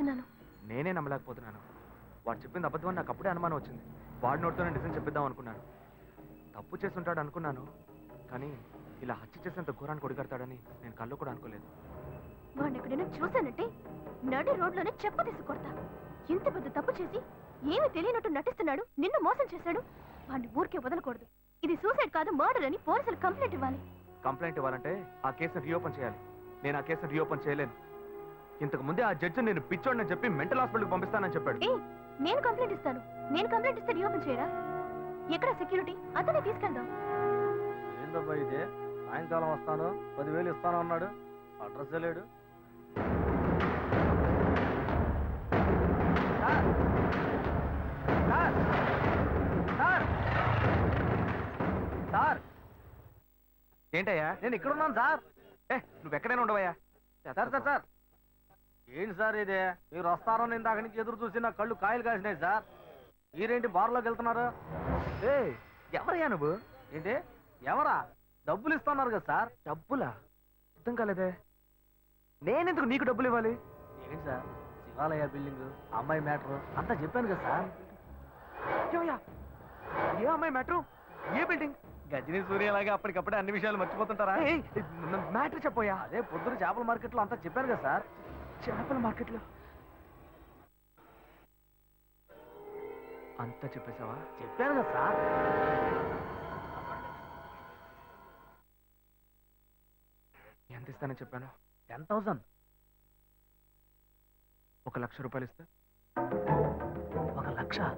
నమ్మలేకపోతున్నాను. నేనే నమ్మలేకపోతున్నాను. వాడు చెప్పింది అబద్ధం అని నాకు అప్పుడే అనుమానం వచ్చింది. వాడి నోటితోనే నిజం చెప్పిద్దాం అనుకున్నాను. తప్పు చేస్తుంటాడు అనుకున్నాను, కానీ ఇలా హత్య చేసేంత ఘోరాన్ని కొడిగడతాడని నేను కళ్ళు కూడా అనుకోలేదు. వాడిని ఎక్కడైనా చూశానంటే నడి రోడ్లోనే చెప్ప తీసి కొడతా. ఇంత పెద్ద తప్పు చేసి ఏమీ తెలియనట్టు నటిస్తున్నాడు, నిన్ను మోసం చేశాడు. వాడిని ఊరికే వదలకూడదు. ఇది సూసైడ్ కాదు, మర్డర్ అని పోలీసులు కంప్లైంట్ ఇవ్వాలి. కంప్లైంట్ ఇవ్వాలంటే ఆ కేసును రీఓపెన్ చేయాలి. నేను ఆ కేసును రీఓపెన్ చేయలేను. ఇంతకు ముందే ఆ జడ్జి నేను పిచ్చోడని చెప్పి మెంటల్ హాస్పిటల్కి పంపిస్తానని చెప్పాడు. నేను కంప్లైంట్ ఇస్తాను. నేను కంప్లైంట్ ఇస్తే రీఓపెన్ చేయరా? ఎక్కడ సెక్యూరిటీ? అతనే తీసుకెళ్దాం. ఏందబ్బా ఇదే, సాయంకాలం వస్తాను 10,000 ఇస్తాను అన్నాడు, అడ్రస్ లేడు. సార్ ఏంటయ్యా? నేను ఇక్కడ ఉన్నాను సార్. నువ్వు ఎక్కడైనా ఉండవయ్యా? సార్ సార్ సార్ ఏంటి సార్ ఇదే, మీరు వస్తారని ఇందాక నుంచి ఎదురు చూసి నా కళ్ళు కాయలు కాసినాయి సార్. మీరేంటి బార్లోకి వెళ్తున్నారు? ఎవరయ్యా నువ్వు? ఏంటి ఎవరా? డబ్బులు ఇస్తున్నారు కదా సార్. డబ్బులా? అర్థం కాలేదే. నేనెందుకు నీకు డబ్బులు ఇవ్వాలి? ఏంటి సార్, శివాలయ బిల్డింగ్, అమ్మాయి మ్యాటర్ అంతా చెప్పాను కదా సార్. ఏ అమ్మాయి మ్యాటర్? ఏ బిల్డింగ్? గజనీ సూర్యలాగా అప్పటికప్పుడే అన్ని విషయాలు మర్చిపోతుంటారా? మ్యాటర్ చెప్పోయా. అదే పొద్దున చేపల మార్కెట్లో అంతా చెప్పాను కదా సార్. చేపల మార్కెట్లో అంతా చెప్పేశావా? చెప్పాను కదా సార్. ఎంత ఇస్తానని చెప్పాను? 10,000. 1,00,000 రూపాయలు ఇస్తా. 1,00,000?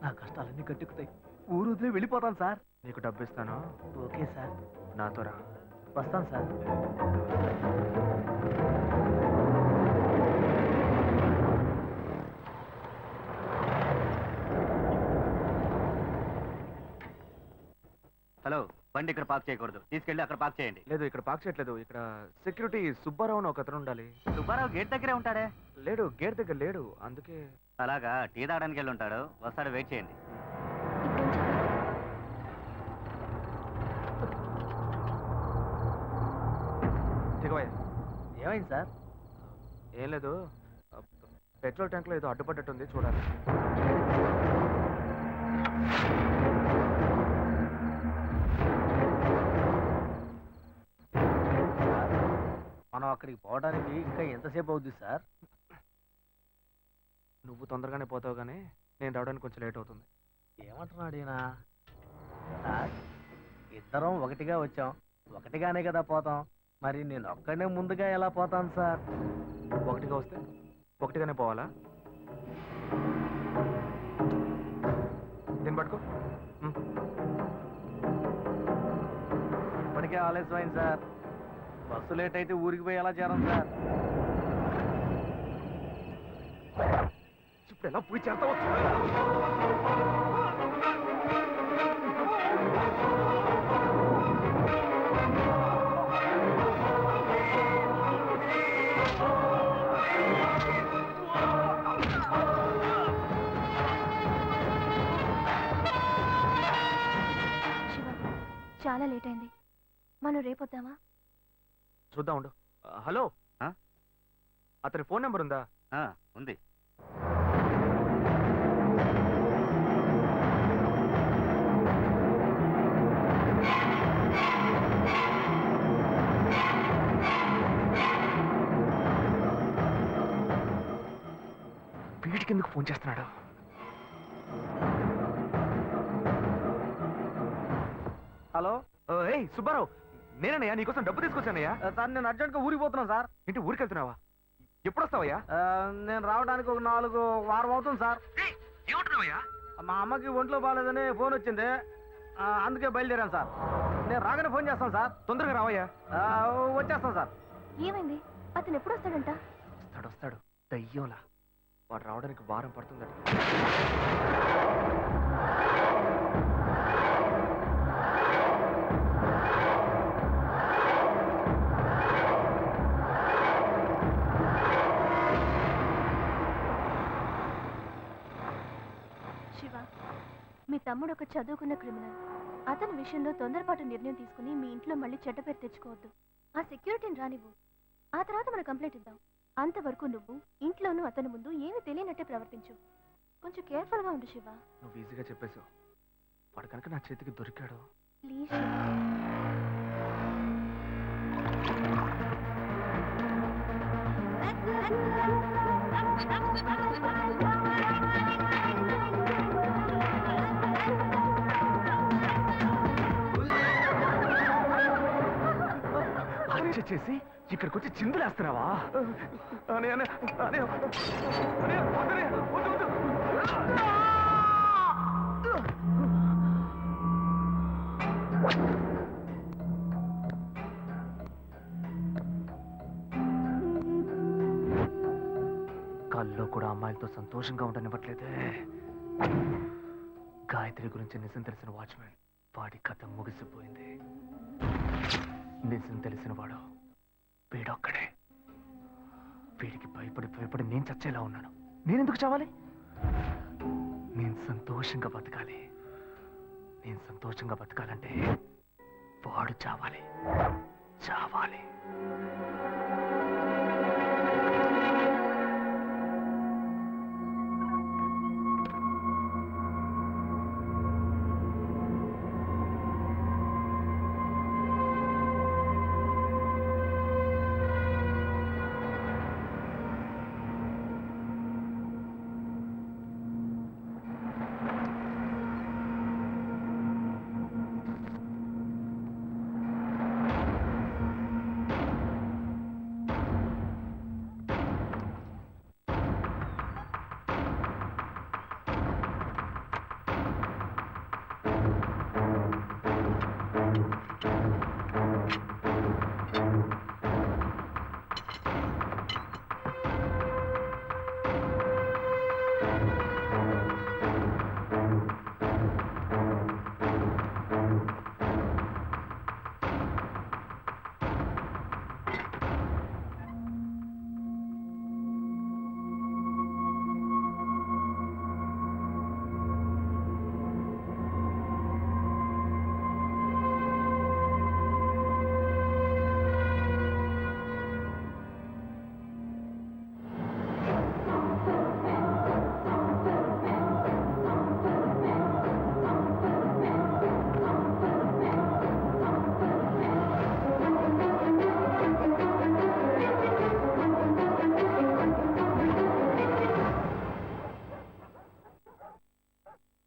నా కష్టాలన్నీ కట్టుకుతాయి, ఊరు వదిలే వెళ్ళిపోతాను సార్. నీకు డబ్బు ఇస్తాను. Okay sir. నాతో రా. వస్తాను సార్. హలో, బండి ఇక్కడ పార్క్ చేయకూడదు, తీసుకెళ్ళి అక్కడ పార్క్ చేయండి. లేదు, ఇక్కడ పార్క్ చేయట్లేదు. ఇక్కడ సెక్యూరిటీ సుబ్బారావు అని ఒక అతను ఉండాలి. సుబ్బారావు గేట్ దగ్గరే ఉంటాడే. లేడు, గేట్ దగ్గర లేడు. అందుకే. అలాగా, టీ తాగడానికి వెళ్ళి ఉంటాడు, వస్తాడు, వెయిట్ చేయండి. దిగవయ్యా. ఏమైంది సార్? ఏం లేదు, పెట్రోల్ ట్యాంక్లో ఏదో అడ్డుపడ్డట్టుంది, చూడాలి. మనం అక్కడికి పోవడానికి ఇంకా ఎంతసేపు అవుద్ది సార్? నువ్వు తొందరగానే పోతావు, కానీ నేను రావడానికి కొంచెం లేట్ అవుతుంది. ఏమంటున్నాడు ఈయన? సార్, ఇద్దరం ఒకటిగా వచ్చాం, ఒకటిగానే కదా పోతాం. మరి నేను ఒక్కడే ముందుగా ఎలా పోతాను సార్? ఒకటిగా వస్తే ఒకటిగానే పోవాలా? దీన్ని పట్టుకో. ఇప్పటికే ఆలస్యమైంది సార్. బస్సు లేట్ అయితే ఊరికి పోయి ఎలా చేరం సార్? ఇప్పుడు ఎలా పోయి చేస్తావు? చాలా లేట్ అయింది, మనం రేపొద్దామా? చూద్దాం, ఉండు. హలో, అతని ఫోన్ నెంబర్ ఉందా? ఉంది. వీడికి ఎందుకు ఫోన్ చేస్తున్నాడు? హలో, ఏయ్ సుబ్బారావు, నేనయ్యా, నీకోసం డబ్బు తీసుకొచ్చానయ్యా. సార్ నేను అర్జెంట్గా ఊరికి పోతున్నాను సార్. ఇంటి ఊరికి వెళ్తున్నావా? ఎప్పుడు వస్తావయ్యా? నేను రావడానికి ఒక 4 వారం అవుతుంది సార్. ఏమంటున్నావయ్యా? మా అమ్మకి ఒంట్లో బాగాలేదని ఫోన్ వచ్చింది, అందుకే బయలుదేరాను సార్. నేను రాగానే ఫోన్ చేస్తాను సార్. తొందరగా రావయ్యా. వచ్చేస్తాను సార్. ఏమైంది? అతను ఎప్పుడు వస్తాడంట? వస్తాడు, దయ్యంలా. వాడు రావడానికి వారం పడుతుందట. శివ, మీ తమ్ముడు ఒక చదువుకున్న క్రిమినల్. అతని విషయంలో తొందరపాటు నిర్ణయం తీసుకుని మీ ఇంట్లో మళ్ళీ చెడ్డ పేరు తెచ్చుకోవద్దు. ఆ సెక్యూరిటీని రానివ్వు, ఆ తర్వాత మనం కంప్లైంట్ ఇద్దాం. అంతవరకు నువ్వు ఇంట్లోనూ అతని ముందు ఏమీ తెలియనట్టే ప్రవర్తించు. కొంచెం కేర్ఫుల్గా ఉండు శివ. నువ్వు ఈజీగా చెప్పేశావు. వాడు కనుక నా చేతికి దొరికాడు. ప్లీజ్ శివ. హత్య చేసి ఇక్కడికి వచ్చి చిందులేస్తున్నావా? అనే అనే అనే అనే వద్దనే, వద్దు వద్దు. కల్లో కూడా అమ్మాయిలతో సంతోషంగా ఉండనివ్వట్లేదే. గాయత్రి గురించి నిజం తెలిసిన వాచ్మెన్ వాడి కథ ముగిసిపోయింది. నిజం తెలిసిన వాడు వీడొక్కడే. వీడికి భయపడి భయపడి నేను చచ్చేలా ఉన్నాను. నేనెందుకు చావాలి? నేను సంతోషంగా బతకాలి. నేను సంతోషంగా బతకాలంటే వాడు చావాలి, చావాలి.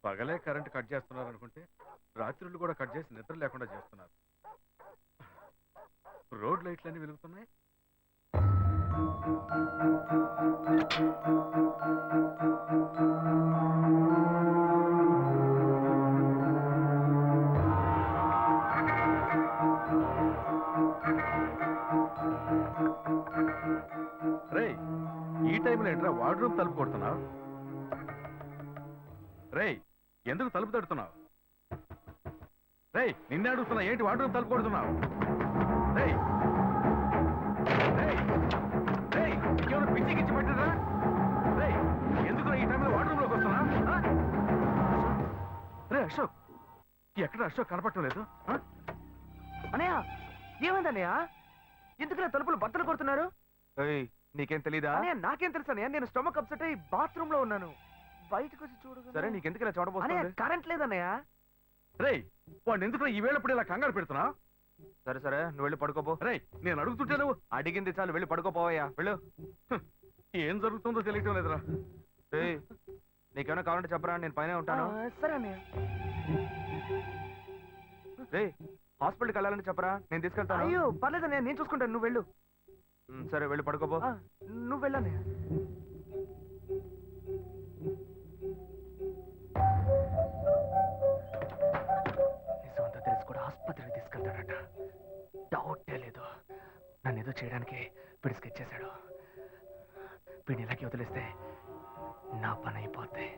పగలే కరెంట్ కట్ చేస్తున్నారు అనుకుంటే రాత్రులు కూడా కట్ చేసి నిద్ర లేకుండా చేస్తున్నారు. రోడ్ లైట్లన్నీ వెలుగుతున్నాయి. రేయ్, ఈ టైంలో ఏంట్రా వార్డ్రూమ్ తలుపు కొడుతున్నావు? రేయ్, ఎందుకు తలుపు తడుతున్నావు? రేయ్, నిన్నే అడుగుతున్నా, ఏంటి వార్డ్రూమ్ తలుపు కొడుతున్నావు? రేయ్ రేయ్ రేయ్, ఇంకేమైనా పిచ్చి గిచ్చి పట్టినరా? రేయ్, ఎందుకు ఈ టైంలో వార్డ్రూమ్ లోకి వస్తున్నా? రే అశోక్, ఎక్కడ అశోక్ కనపడటం లేదు? అనయ్య, ఏమైందన్నయ్య? ఎందుకు నా తలుపులు బద్దలు కొడుతున్నారు? నీకేం తెలీదా? నాకేం తెలుసు అన్నయ్య, నేను స్టమక్ అప్సెట్ అయ్యి బాత్రూమ్ లో ఉన్నాను. బయటకు వచ్చి చూడు. సరే, నీకెందుకు ఇలా చూడబోతున్నా? కరెంట్ లేదన్నయ్య. రేయ్, వాడిని ఎందుకు ఈ వేళప్పుడు ఇలా కంగారు పెడుతున్నా? సరే సరే, నువ్వు వెళ్ళి పడుకోపో. రేయ్, నేను అడుగుతుంటే నువ్వు అడిగింది చాలు, వెళ్ళి పడుకోపోవయ్యా, వెళ్ళు. ఏం జరుగుతుందో తెలియటం లేదురా. నీకేమైనా కావాలంటే చెప్పరా, నేను పైన ఉంటాను. సరే అన్నయ్య. రే, హాస్పిటల్కి వెళ్ళాలని చెప్పరా, నేను తీసుకెళ్తాను. అయ్యో పర్లేదన్నయ్య, నేను చూసుకుంటాను, నువ్వు వెళ్ళు. సరే, వెళ్ళి పడుకోపో. నువ్వు వెళ్ళన్నయ్య. నిజమంతా తెలిసి కూడా ఆసుపత్రికి తీసుకెళ్తాడట. డౌటే లేదు. నన్ను ఏదో చేయడానికి వీడు స్కెచ్ చేశాడు. వీడిని ఇలాగే వదిలేస్తే నా పని అయిపోద్ది.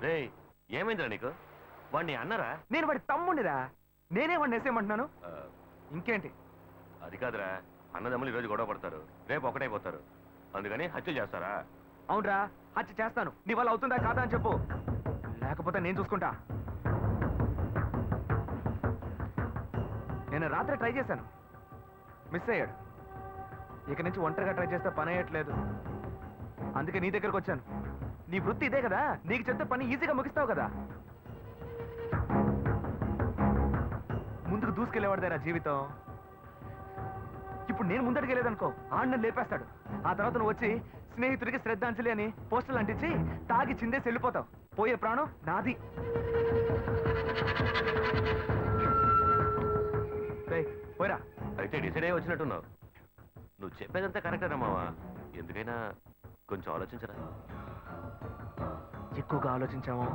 రేయ్, ఏమైందిరా నీకు? వాడిని అన్నారా? నేను వాడి తమ్ముడిరా. నేనే వాడిని వేసేయమంటున్నాను. ఇంకేంటి? అది కాదురా, అన్నదమ్ములు ఈరోజు గొడవ పడతారు, రేపు ఒకటైపోతారు. అందుకని హత్యలు చేస్తారా? అవునరా, హత్య చేస్తాను. నీ వల్ల అవుతుందా కాదా అని చెప్పు, లేకపోతే నేను చూసుకుంటా. నేను రాత్రి ట్రై చేశాను, మిస్ అయ్యాడు. ఇక నుంచి ఒంటరిగా ట్రై చేస్తే పని అయ్యట్లేదు. అందుకే నీ దగ్గరకు వచ్చాను. నీ వృత్తి ఇదే కదా, నీకు చెప్తే పని ఈజీగా ముగిస్తావు కదా. ముందుకు దూసుకెళ్ళేవాడిదే నా జీవితం. ఇప్పుడు నేను ముందడికెళ్ళేదనుకో ఆడిని లేపేస్తాడు. ఆ తర్వాత నువ్వు వచ్చి స్నేహితుడికి శ్రద్ధాంజలి అని పోస్టర్లు అంటించి తాగి చిందేసి వెళ్ళిపోతావు. పోయే ప్రాణం నాది. పోరా. అయితే డిసైడ్ అయ్యి వచ్చినట్టున్నావు. నువ్వు చెప్పేదంతా కరెక్టేనా మావా? ఎందుకైనా కొంచెం ఆలోచించరా. ఎక్కువగా ఆలోచించామో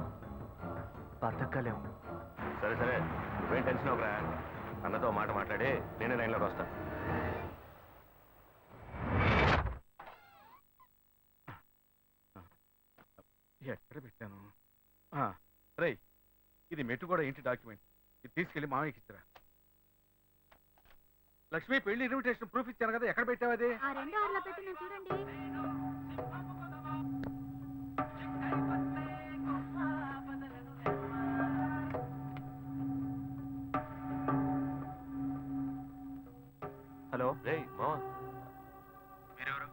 బతకలేము. సరే సరే, నువ్వేం టెన్షన్ అవ్వరా. అన్నతో మాట మాట్లాడి నేనే లైన్లోకి వస్తా. ఎక్కడ పెట్టాను? రేయ్, ఇది మెట్టు కూడా ఇంటి డాక్యుమెంట్. ఇది తీసుకెళ్ళి మామయ్యకి ఇచ్చిరా. లక్ష్మి, పెళ్లి ఇన్విటేషన్ ప్రూఫ్ ఇచ్చాను కదా, ఎక్కడ పెట్టావు అది? ఆ 2 ఆరులో పెట్టిన చూడండి. హలో. రేయ్ మావా, మీరెవరు?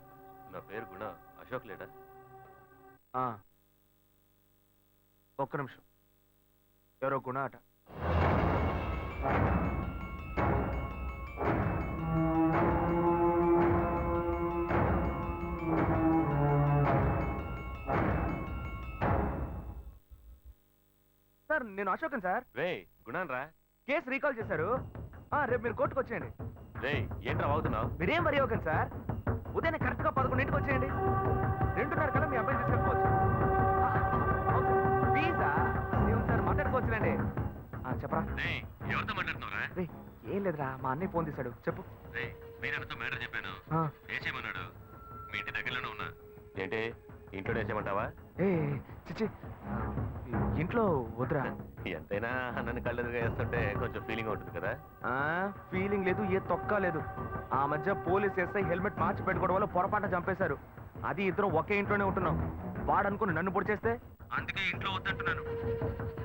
నా పేరు గుణ. అశోక్ లేడా? ఒక్క నిమిషం. ఎవరో గుణ అట. సార్, నేను అశోకన్ సార్. రేయ్ గుణాన్ రా. కేసు రీకాల్ చేశారు. రేపు మీరు కోర్టుకు వచ్చేయండి. రేయ్ ఏంట్రా అవుతున్నావు? మీరేం వరి అవ్వకండి సార్. ఉదయం కరెక్ట్గా 11ంటికి వచ్చేయండి. 2:30 కల్లా మీ అబ్బాయి తీసుకెళ్ళిపోవచ్చు. ప్లీజా దేవుని సార్ మాట్లాడుకోవచ్చులేండి. చెప్పరా. ఎవరితో మాట్లాడుతున్నావురా? ఏం లేదురా, మా అన్నయ్య ఫోన్ తీశాడు. చెప్పు. మీరన్నతో మ్యాటర్ చెప్పాను. ఏ చేయమన్నాడు? మీ ఇంటి దగ్గరలోనే ఉన్నా. ఏంటి ఇంట్లో చేయమంటావా? చిచ్చి, ఇంట్లో వద్దురా. ఎంతైనా నన్ను కళ్ళెదురుగా వేస్తుంటే కొంచెం ఫీలింగ్ ఉంటుంది కదా. ఫీలింగ్ లేదు, ఏ తొక్క లేదు. ఆ మధ్య పోలీస్ ఎస్ఐ హెల్మెట్ మార్చి పెట్టుకోవడం వల్ల పొరపాటు చంపేశారు. అది ఇద్దరం ఒకే ఇంట్లోనే ఉంటున్నాం. వాడనుకుని నన్ను పొడి చేస్తే అందుకే ఇంట్లో వద్దంటున్నాను.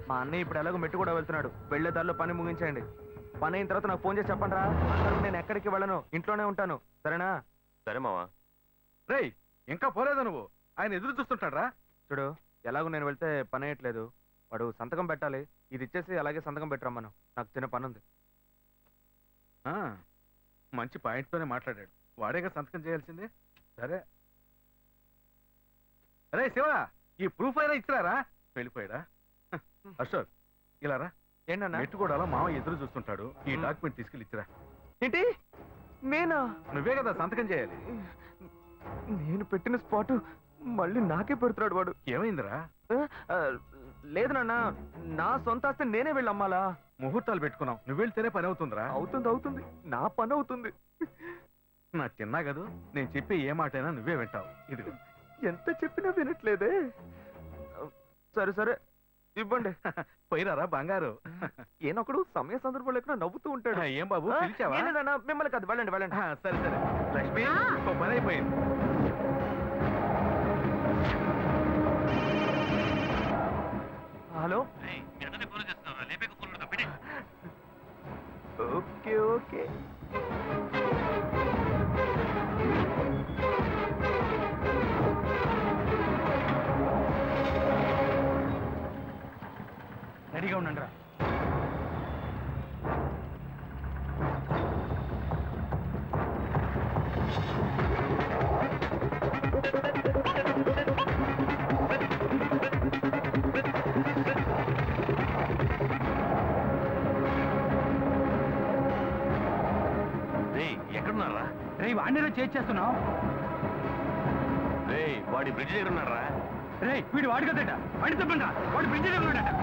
మా అన్నయ్య ఇప్పుడు ఎలాగో మెట్టు కూడా వెళ్తున్నాడు. వెళ్లే దారిలో పని ముగించేయండి. పని అయిన తర్వాత నాకు ఫోన్ చేసి చెప్పండి రా. అందరూ నేను ఎక్కడికి వెళ్ళను, ఇంట్లోనే ఉంటాను. సరేనా? సరే మావా. రేయ్, ఇంకా పోలేదా నువ్వు? ఆయన ఎదురు చూస్తుంటాడు రా. చూడు, ఎలాగో నేను వెళ్తే పని అయ్యట్లేదు. వాడు సంతకం పెట్టాలి. ఇది ఇచ్చేసి అలాగే సంతకం పెట్టరమ్మను. నాకు చిన్న పని ఉంది. మంచి పాయింట్తోనే మాట్లాడాడు. వాడేగా సంతకం చేయాల్సిందే. సరే. అరే శివ, ఈ ప్రూఫ్ అయినా ఇచ్చిరారా? వెళ్ళిపోయాడా? అశోక్, ఇలారా. ఏంటన్నా? మెట్టు కూడా మామ ఎదురు చూస్తుంటాడు. ఈ డాక్యుమెంట్ తీసుకెళ్ళి ఇచ్చిరా. ఏంటి? నేనా? నువ్వే కదా సంతకం చేయాలి. నేను పెట్టిన స్పాటు మళ్ళీ నాకే పెడుతున్నాడు వాడు. ఏమైందిరా? లేదు నాన్న, నా సొంత ఆస్తి నేనే వెళ్ళి అమ్మాలా. ముహూర్తాలు పెట్టుకున్నావు. నువ్వు వెళ్తేనే పని అవుతుందిరా. అవుతుంది అవుతుంది, నా పని అవుతుంది. నా చిన్నా కదూ, నేను చెప్పే ఏ మాటైనా నువ్వే వింటావు. ఇదిగో. ఎంత చెప్పినా వినట్లేదే. సరే సరే, ఇవ్వండి. పోయిరారా బంగారు. ఏనొకడు సమయ సందర్భం లేకుండా నవ్వుతూ ఉంటాడు. ఏం బాబు, పిలిచావా? మిమ్మల్ని కాదు, వెళ్ళండి వెళ్ళండి. సరే సరే. లక్ష్మి, ఓ పని అయిపోయింది. హలో. Okay okay. రెడీగా ఉండండి రా. ఎక్కడున్నారా? రే వాడిని చేస్తున్నావు. రే వాడి బ్రిడ్జ్ దగ్గర ఉన్నారా? రే వీడు వాడి కదట. వాడి తప్పండి, వాడి బ్రిడ్జ్ దగ్గర ఉన్నాడట.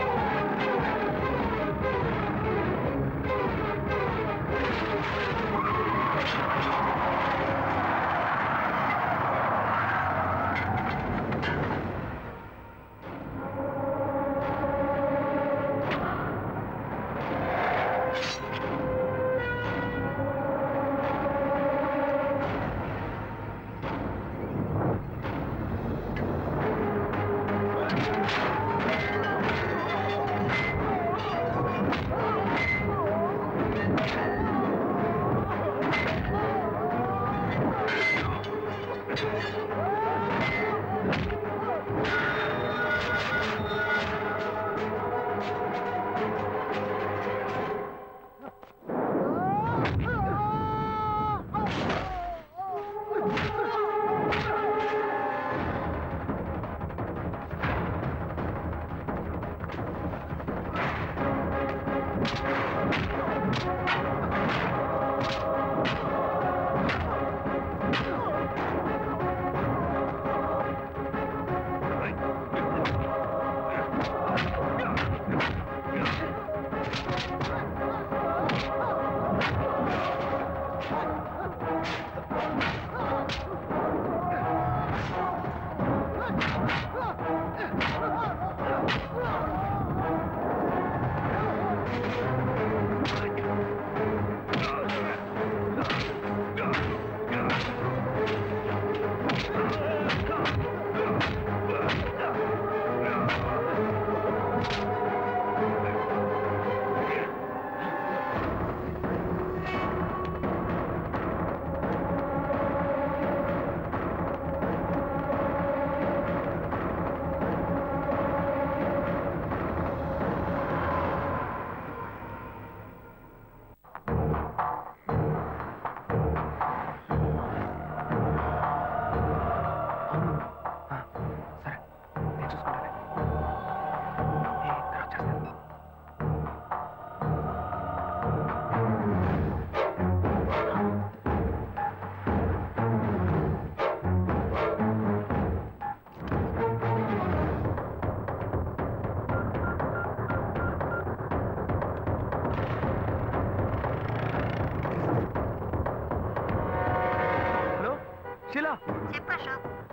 శీలా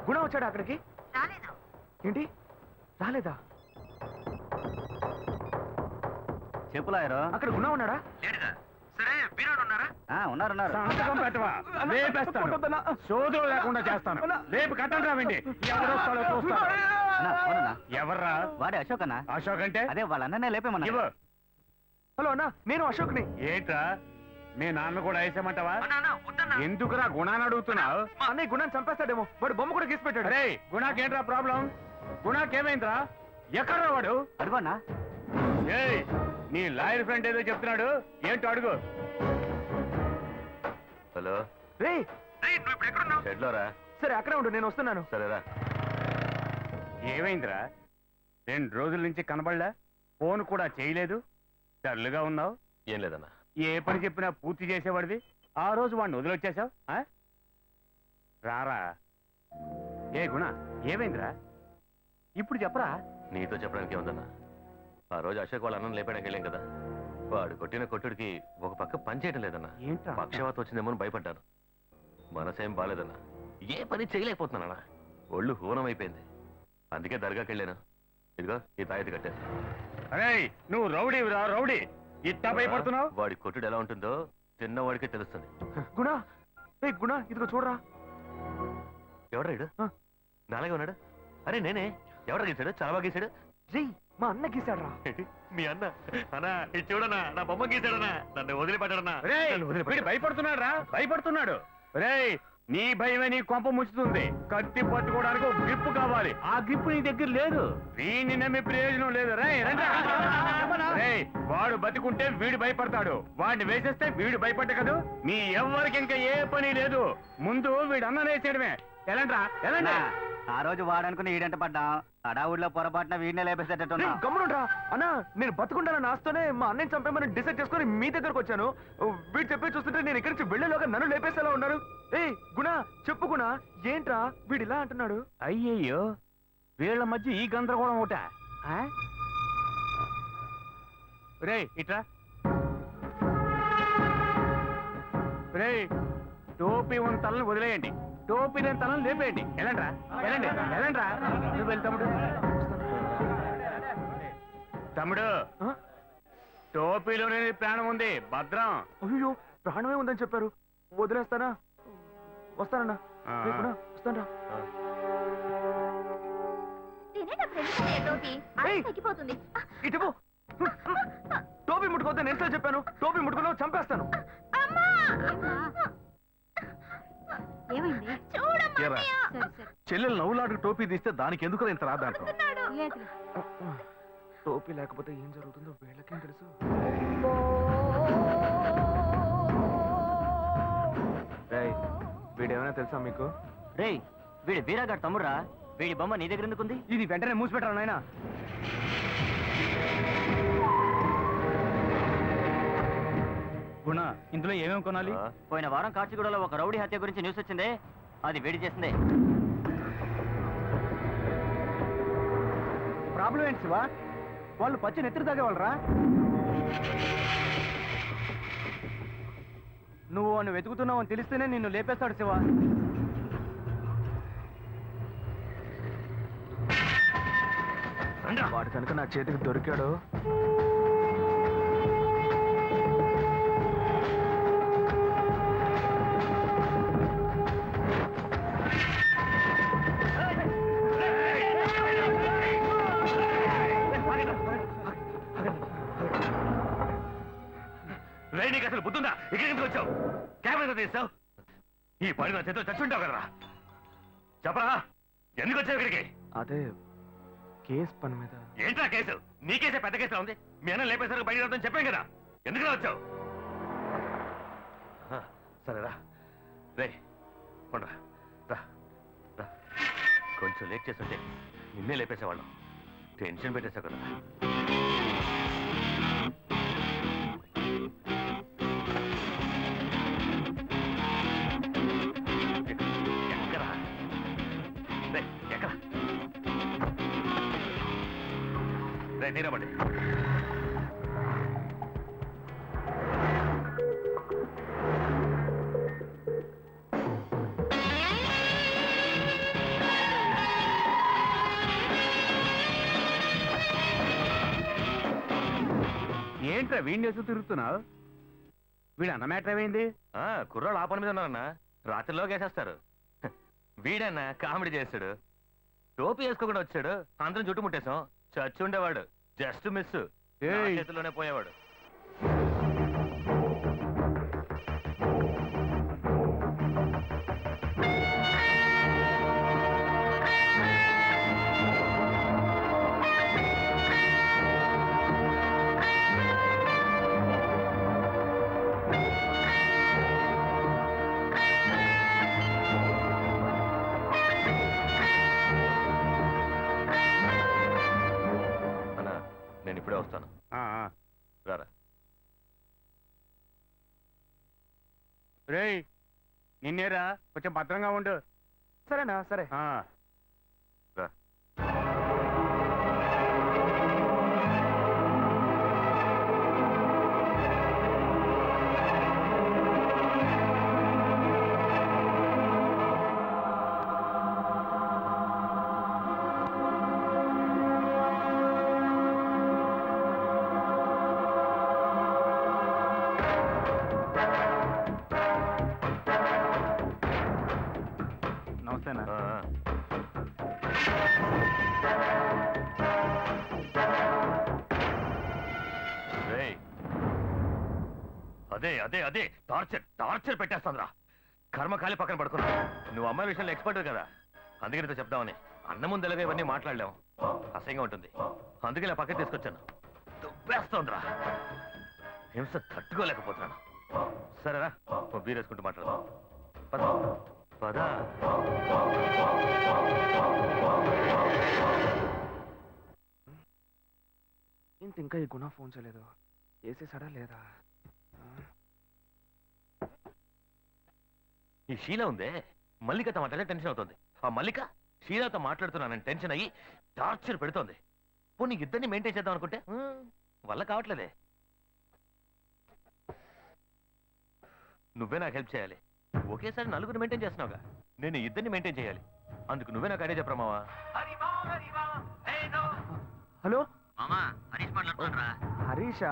గుణ వచ్చాడా అక్కడికి? ఏంటి రాలేదా? చెప్పు లాయరు. అక్కడ గుణ ఉన్నాడా? సరే బీరాడు ఉన్నారా? ఉన్నారు. సంతకం పెట్టవా? లేపేస్తాను. సోదరులు లేకుండా చేస్తాను. రేపు కట్టం రావండి. ఎవరొస్తాడో చూస్తాను. ఎవర్రా? వాడే అశోక్ అన్న. అశోక్ అంటే అదే వాళ్ళ అన్ననే లేపేమన్నా. ఇవ్వు. హలో అన్నా, నేను అశోక్ని. ఏంట్రా మీ నాన్న కూడా వేసేమంటావా? ఎందుకురా గుణాన్ని అడుగుతున్నావు? మా అన్నయ్య గుణాన్ని చంపేస్తాడేమో, వాడు బొమ్మ కూడా గీసి పెట్టాడు. అరే గుణాకేంట్రా ప్రాబ్లం? గుణాకేమైందిరా? ఎక్కడ్రా వాడు? అడుగున్నా. ఏయ్ నీ లాయర్ ఫ్రెండ్ ఏదో చెప్తున్నాడు, ఏంటో అడుగు. హలో రే నువ్వు ఇప్పుడు ఎక్కడున్నావు? షెడ్లోరా. సరే అక్కడే ఉండు, నేను వస్తున్నాను. సరేరా. ఏమైందిరా? 2 రోజుల నుంచి కనబడలా, ఫోన్ కూడా చేయలేదు, డల్లుగా ఉన్నావు. ఏం లేదన్నా. ఏ పని చెప్పినా పూర్తి చేసేవాడివి, ఆ రోజు వాడిని వదిలొచ్చేసావు. రారా. ఏ గుణ ఏమైందిరా? ఇప్పుడు చెప్పరా. నీతో చెప్పడానికి ఏముందన్నా, ఆ రోజు అశోక్ వాళ్ళ అన్నం లేపడానికి వెళ్ళాం కదా, వాడు కొట్టిన కొట్టుడికి ఒక పక్క పని చేయడం లేదన్నా. ఏంట్రా? పక్షవాతం వచ్చిందేమో అని భయపడ్డాను. మనసేం బాలేదన్నా, ఏ పని చేయలేకపోతున్నానన్నా, ఒళ్ళు హూనం అయిపోయింది. అందుకే దర్గాకి వెళ్ళాను. ఇదిగో ఈ తాయెత్తు కట్టాను. అరే నువ్వు రౌడీవిరా, రౌడీ. ఇట్టా భయపడుతున్నావు? వాడి కొట్టుడు ఎలా ఉంటుందో చిన్నవాడికే తెలుస్తుంది. గుణ గుణ ఇదిగో చూడరా. ఎవడ్రా ఇడు? నాలాగే ఉన్నాడు. అరే నేనే. ఎవడ గీసాడు? చాలా బాగా గీసాడు. రీ మా అన్న గీసాడు రా. మీ అన్న అన్నా ఇది చూడనా, నా బొమ్మ గీసాడనా, నన్ను వదిలిపెట్టడనా. వీడు భయపడుతున్నాడు రా, భయపడుతున్నాడు. రేయ్ నీ భయమే నీ కొంప ముచ్చుతుంది. కత్తి పట్టుకోవడానికి ఒక గ్రిప్ కావాలి, ఆ గ్రిప్ నీ దగ్గర లేదు. వీడిని నమ్మే ప్రయోజనం లేదు. రేయ్ వాడు బతికుంటే వీడు భయపడతాడు, వాడిని వేసేస్తే వీడు భయపడ్డా కదా. మీ ఎవ్వరికి ఇంకా ఏ పని లేదు, ముందు వీడు అన్న వేసేయడమే. ఎలాంట్రా ఎలాంటి? ఆ రోజు వాడనుకుని ఈడంట పడ్డా, అడావుడిలో పొరపాటున వీడినే లేపేసేటట్టున్నా. గమ్మునుండ్రా అన్నా, నేను బతుకుంటానని ఆస్తోనే మా అన్నయ్య చంపేమని డిసైడ్ చేసుకుని మీ దగ్గరకు వచ్చాను. వీడు చెప్పే చూస్తుంటే నేను ఇక్కడి నుంచి వెళ్ళేలోగా నన్ను లేపేసేలా ఉన్నారు. ఏయ్ గుణ చెప్పు గుణ, ఏంట్రా వీడు ఇలా అంటున్నాడు? అయ్యయ్యో వీళ్ళ మధ్య ఈ గందరగోళం ఒకట. రే ఇట్రా. రే టోపీ ఉన్న తలని వదిలేయండి, టోపీ లేని తలని లేపేయండి. Elantra ఎలాండి Elantra. నువ్వు వెళ్ళి తమ్ముడు. తమ్ముడు టోపీలోనే ప్రాణం ఉంది, భద్రం. అయ్యో ప్రాణమే ఉందని చెప్పారు, వదిలేస్తానా? వస్తానన్నా. వస్తానరా. ఇటు టోపీ ముట్టుకోవద్దని నేను చెప్పాను. టోపీ ముట్టుకున్నావు చంపేస్తాను. ఏరా చెల్లెలు నవ్వులాడు టోపీ తీస్తే దానికి ఎందుకు ఇంత రాదాంటాం? టోపీ లేకపోతే ఏం జరుగుతుందో వీళ్ళకేం తెలుసు. రేయ్, వీడేమైనా తెలుసా మీకు? రేయ్, వీడి వీరాగాడు తమ్ముడ్రా. వీడి బొమ్మ నీ దగ్గర ఎందుకుంది? ఇది వెంటనే మూసిపెట్టరా నాయనా. గుణ, ఇందులో ఏమేమి కొనాలి? పోయిన వారం కాచిగూడలో ఒక రౌడీ హత్య గురించి న్యూస్ వచ్చిందే, అది వేడి చేసిందే. ప్రాబ్లం ఏంటి శివ? వాళ్ళు పచ్చి నెత్తిరి తాగేవాళ్ళరా? నువ్వు వాడిని వెతుకుతున్నావు అని తెలిస్తేనే నిన్ను లేపేస్తాడు శివ. వాడు కనుక నా చేతికి దొరికాడు, నీకు అసలు బుద్ధుందా? ఇక్కడ ఎందుకు వచ్చావు? కెమెరా తీస్తావు? ఈ పడి నా చేతిలో చచ్చుంటావు కదరా. చెప్పరా, ఎందుకు వచ్చావు ఇక్కడికి? అదే కేసు పని మీద. ఏంట్రా కేసు? నీ కేసే పెద్ద కేసులో ఉంది. మీ అన్న లేపేసరికి బయట రావద్దని చెప్పాం కదా, ఎందుకు వచ్చావు? సరేరా, రే ఉండరా, రా రా. కొంచెం లేట్ చేస్తుంటే నిన్నే లేపేసేవాళ్ళం. టెన్షన్ పెట్టేసావు కదా. తీరబడి ఏంట్రా వీడిని వేస్తూ తిరుగుతున్నావు? వీడు అన్న మ్యాటర్ ఏమైంది? కుర్రాళ్ళు ఆ పని మీద ఉన్నారన్నా, రాత్రిలో వేసేస్తారు. వీడన్నా కామెడీ చేస్తాడు. టోపీ వేసుకోకుండా వచ్చాడు, అందరం చుట్టుముట్టేశాం. చచ్చి ఉండేవాడు, జస్ట్ మిస్. చేతిలోనే పోయేవాడు. నేను ఇప్పుడే వస్తాను. రారా. రేయ్, నిన్నేరా, కొంచెం భద్రంగా ఉండు. సరేనా? సరే. రా. అదే అదే అదే టార్చర్ టార్చర్ పెట్టేస్తాంద్రా. కర్మకాలి పక్కన పడుకున్నా. నువ్వు అమ్మాయి విషయంలో ఎక్స్పర్ట్ కదా, అందుకే నీతో చెప్దామని. అన్న ముందెలాగా ఇవన్నీ మాట్లాడలేము, అసహ్యంగా ఉంటుంది. అందుకే ఇలా పక్కన తీసుకొచ్చాను. దుబ్బేస్తోందిరా, హింస తట్టుకోలేకపోతున్నాను. సరేరా, బీర్ వేసుకుంటూ మాట్లాడదాం. పద పద. ఏంటి ఇంకా ఈ గుణ ఫోన్ చేయలేదు? వేసేసాడా లేదా? ఈ షీలా ఉందే, మల్లికతో మాట్లాడే టెన్షన్ అవుతుంది. ఆ మల్లిక షీలాతో మాట్లాడుతున్నానని టెన్షన్ అయ్యి టార్చర్ పెడుతోంది. పోనీ ఇద్దరిని మెయింటైన్ చేద్దాం అనుకుంటే వల్ల కావట్లేదే. నువ్వే నాకు హెల్ప్ చేయాలి. ఒకేసారి నలుగురిని మెయింటైన్ చేస్తున్నావుగా, నేను ఇద్దరిని మెయింటైన్ చేయాలి. అందుకు నువ్వే నాకు ఐడియా చెప్పరామావా? హలో హరీష్ మాట్లాడుతున్నారా? హరీషా?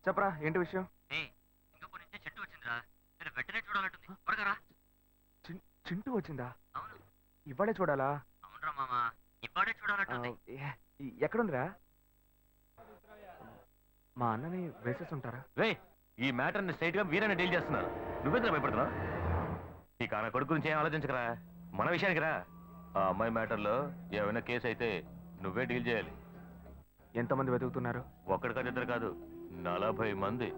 చెప్పరా, ఏంటి విషయం? సింగపూర్ నుంచి చెట్టు వచ్చిందిరా, నేను వెంటనే చూడాలంటుంది. త్వరగా రా. చింటూ వచ్చిందా? అవును. ఇవాడే చూడాలా? అవునరా మామా, ఇవాడే చూడాలంటుంది. ఎక్కడుందిరా? మా అన్నని వేసేసి ఉంటారా? రే, ఈ మ్యాటర్ని స్ట్రైట్ గా వీరని డీల్ చేస్తున్నారు. నువ్వెందుకు భయపడుతున్నావు? ఈ కాన కొడుకు గురించి ఏం ఆలోచించకరా. మన విషయానికి రా. ఆ అమ్మాయి మ్యాటర్లో ఏమైనా కేసు అయితే నువ్వే డీల్ చేయాలి. ఎంతమంది వెతుకుతున్నారు? ఒక్కడి కాదు, ఇద్దరు కాదు, 40 మంది.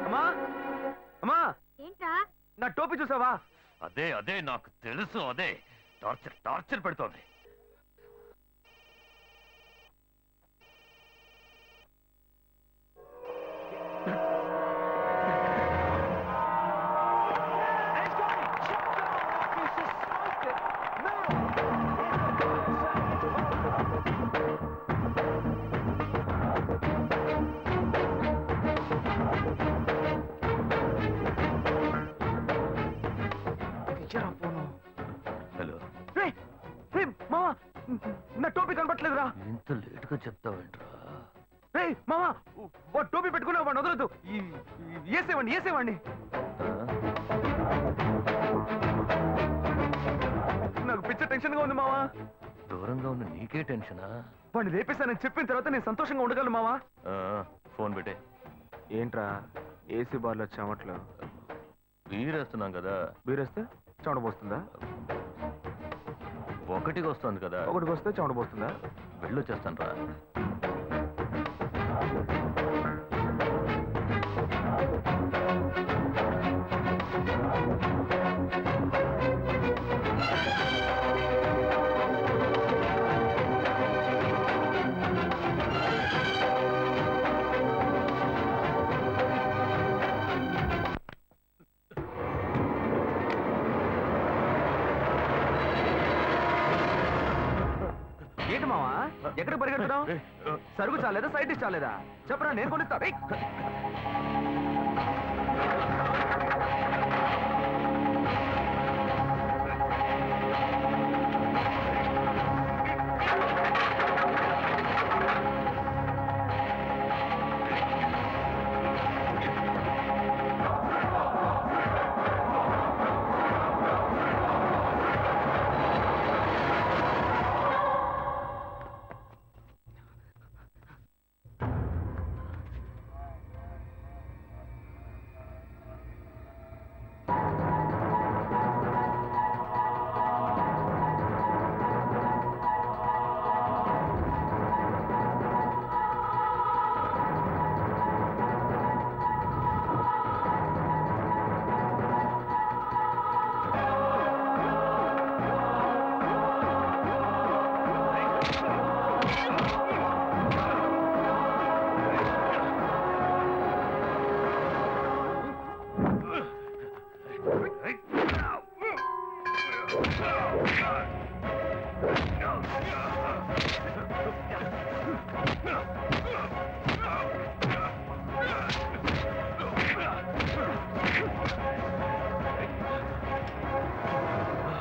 అమ్మా అమ్మా, ఏంట్రా? నా టోపీ చూసావా? అదే అదే నాకు తెలుసు, అదే టార్చర్ టార్చర్ పెడుతోంది. హలో, మామా, నా టోపీ కనపట్లేదురా. ఇంత లేటుగా చెప్తావేంట్రా? మామా, వాడు టోపీ పెట్టుకున్నా వాడిని వదలదు. వేసేవాడిని వేసేవాడిని. నాకు పిచ్చ టెన్షన్ గా ఉంది మావా. దూరంగా ఉన్న నీకే టెన్షనా? వాడిని రేపేశానని చెప్పిన తర్వాత నేను సంతోషంగా ఉండగలను మావా. ఫోన్ పెట్టే. ఏంట్రా ఏసీ బార్లో చెమట్లు? బీరేస్తున్నాం కదా. బీరేస్తే చెమట పోస్తుందా? ఒకటికి వస్తుంది కదా. ఒకటికి వస్తే చెమట పోస్తుందా? వెళ్ళొచ్చేస్తాను రా. ఏంటి మావా, ఎక్కడికి పరిగెడుతున్నావు? సరుకు చాలేదా, సైడ్ డిష్ చాలేదా? చెప్పరా, నేను కొనిస్తా.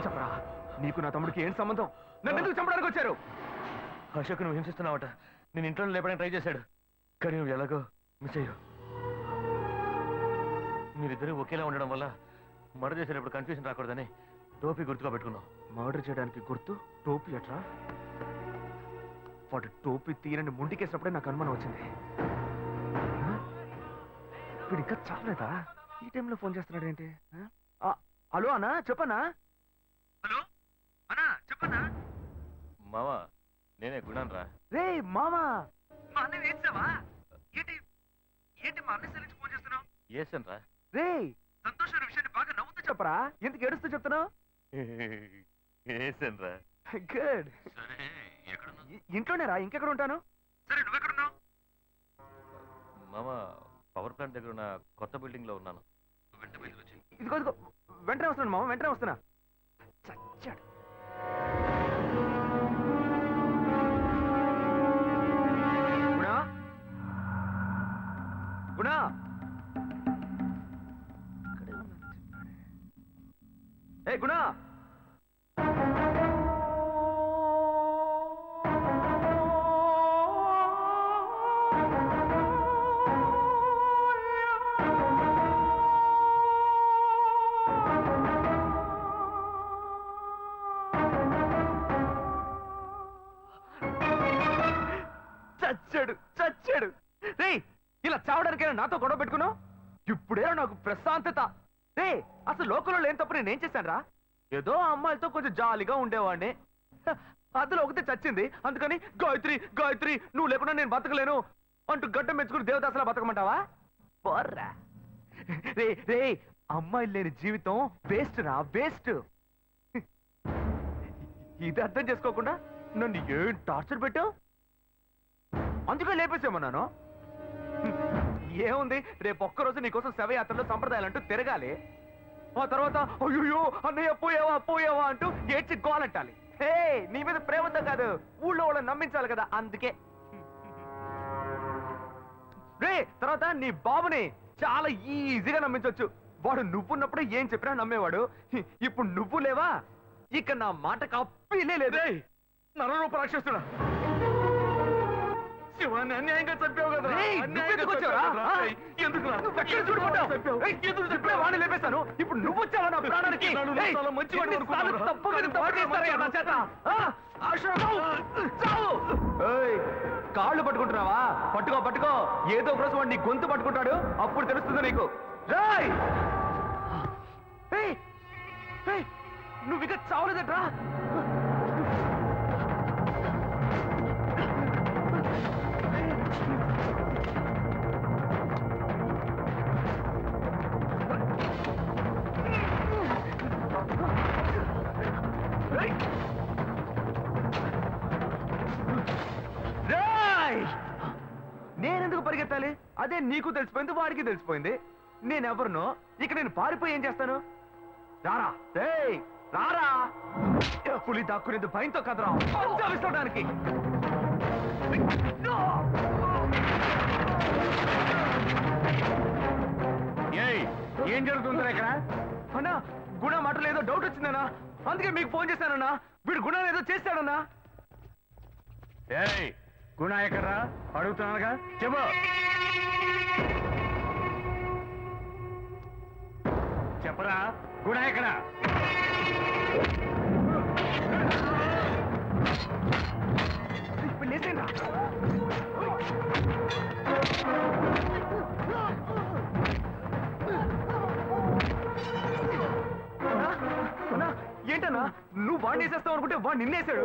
చెప్పరా, నీకు నా తమ్ముడికి ఏం సంబంధం? నన్ను ఎందుకు చంపడానికి వచ్చారు? అశోక్ నువ్వు హింసిస్తున్నావట. నేను ఇంట్లో లేపడానికి ట్రై చేశాడు, కానీ నువ్వు ఎలాగో మిస్ అయ్యావు. మీరిద్దరూ ఒకేలా ఉండడం వల్ల మర్డర్ చేసేటప్పుడు కన్ఫ్యూజన్ రాకూడదని టోపీ గుర్తుగా పెట్టుకున్నావు. మర్డర్ చేయడానికి గుర్తు టోపీ అట్రా? వాడు టోపీ తీరని ముంటికేసినప్పుడే నాకు అనుమానం వచ్చింది. వీడు ఇంకా చాలేదా? ఈ టైంలో ఫోన్ చేస్తున్నాడు ఏంటి? హలో అన్నా, చెప్పన్నా. హలో అన్నా, చెప్పన్నా. మావా, నేనే గుణాన్ రా. రే మామా, మా అన్న వేసావా? ఏంటి ఏంటి మా అన్న నుంచి ఫోన్ చేస్తున్నావు? ఏసన్ రా. రే సంతోషమైన విషయాన్ని బాగా నవ్వుతూ చెప్పరా, ఎందుకు ఏడుస్తూ చెప్తున్నావు? ఏసన్ రా. గుడ్. సరే, ఎక్కడున్నావు? ఇంట్లోనే రా, ఇంకెక్కడ ఉంటాను? సరే, నువ్వెక్కడున్నావు? మామా, పవర్ ప్లాంట్ దగ్గర ఉన్న కొత్త బిల్డింగ్ లో ఉన్నాను. వెంట బయటకు వచ్చి. ఇదిగో ఇదిగో, వెంటనే వస్తున్నాను మామ, వెంటనే వస్తున్నా. చచ్చాడు. గుణా, గుణా. ఏ గుణా. చచ్చాడు చచ్చాడు. రే ఇలా చావడానికైనా నాతో గొడవ పెట్టుకున్నావు? ఇప్పుడే నాకు ప్రశాంతత. రే అసలు లోకంలో లేని తప్పు నేనేం చేశాను రా? ఏదో ఆ అమ్మాయిలతో కొంచెం జాలీగా ఉండేవాడిని. అందులో ఒకటే చచ్చింది, అందుకని గాయత్రి గాయత్రి నువ్వు లేకుండా నేను బతకలేను అంటూ గడ్డం మెచ్చుకుని దేవదాసలా బతకమంటావా? బర్రా రే రే, అమ్మాయిలు లేని జీవితం వేస్ట్ రా, వేస్ట్. ఇది అర్థం చేసుకోకుండా నన్ను ఏం టార్చర్ పెట్టావు? అందుకే లేపేసేమన్నాను. ఏముంది, రేపు ఒక్కరోజు నీకోసం శవయాత్రలో సంప్రదాయాలంటూ తిరగాలి. ఆ తర్వాత అయ్యో అన్నయ్య పోయావా పోయావా అంటూ ఏడ్చి గోలంటాలి. హే, నీ మీద ప్రేమతో కాదు, ఊళ్ళో వాళ్ళని నమ్మించాలి కదా, అందుకే. రే తర్వాత నీ బాబుని చాలా ఈజీగా నమ్మించవచ్చు. వాడు నువ్వున్నప్పుడు ఏం చెప్పినా నమ్మేవాడు. ఇప్పుడు నువ్వు లేవా, ఇక నా మాట కప్పిలే లేదు. నరరూప రాక్షసుడా, శివాన్ని అన్యాయంగా చంపావు కదా. వాడిని లేపేశాను, ఇప్పుడు నువ్వు వచ్చావా నా ప్రాణానికి? కాళ్ళు పట్టుకుంటున్నావా? పట్టుకో పట్టుకో, ఏదో ఒక రోజు వాడు నీ గొంతు పట్టుకుంటాడు, అప్పుడు తెలుస్తుంది నీకు. రాయ్ నువ్వు ఇక చావలేదట్రా? నేనెందుకు పరిగెత్తాలి? అదే నీకు తెలిసిపోయింది, వాడికి తెలిసిపోయింది. నేనెవరినో ఇక నేను పారిపోయి ఏం చేస్తాను? రారా రారా, పులి దాక్కునేది భయంతో కదరా విసుకోవడానికి. ఏం జరుగుతుందా ఇక్కడ? అన్నా గుణ మాటలు ఏదో డౌట్ వచ్చిందన్నా, అందుకే మీకు ఫోన్ చేశానన్నా. వీడు గుణ ఏదో చేస్తాడన్నా. ఏయ్ గుణ ఎక్కడ్రా? అడుగుతున్నానుగా, చెప్పు. చెప్పరా, గుణ ఎక్కడా? ఇప్పుడు లేసేనా? ఏంటన్నా నువ్వు వాడిని వేసేస్తావు అనుకుంటే వాడు నిన్నేసాడు.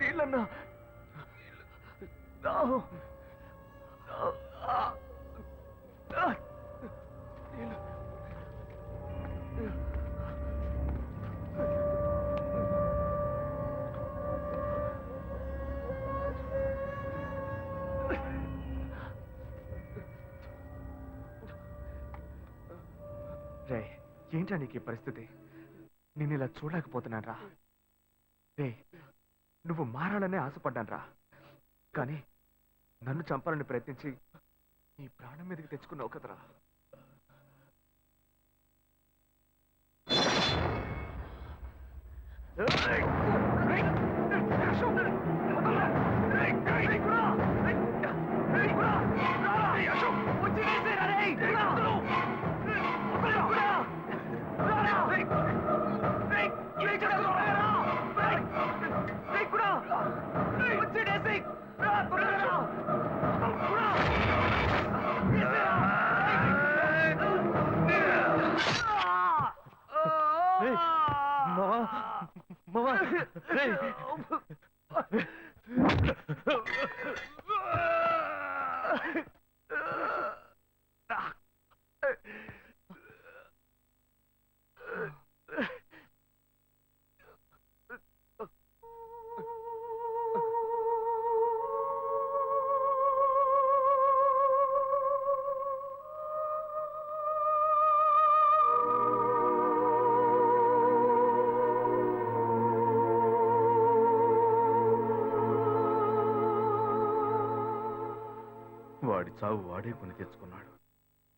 నీళ్ళన్నా రే ఏంటా నీకు ఈ పరిస్థితి? నేను ఇలా చూడలేకపోతున్నాను రా. రే నువ్వు మారాలనే ఆశపడ్డాను రా, కానీ నన్ను చంపాలని ప్రయత్నించి నీ ప్రాణం మీదకి తెచ్చుకున్నావు కదరా. వచ్చి వాడి చావు వాడే కొని తెచ్చుకున్నాడు.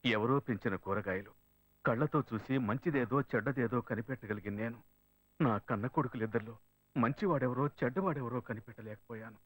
ఎవరో పెంచిన కూరగాయలు కళ్ళతో చూసి మంచిదేదో చెడ్డదేదో కనిపెట్టగలిగిన నేను నా కన్న కొడుకులిద్దరిలో మంచివాడెవరో చెడ్డవాడెవరో కనిపెట్టలేకపోయాను.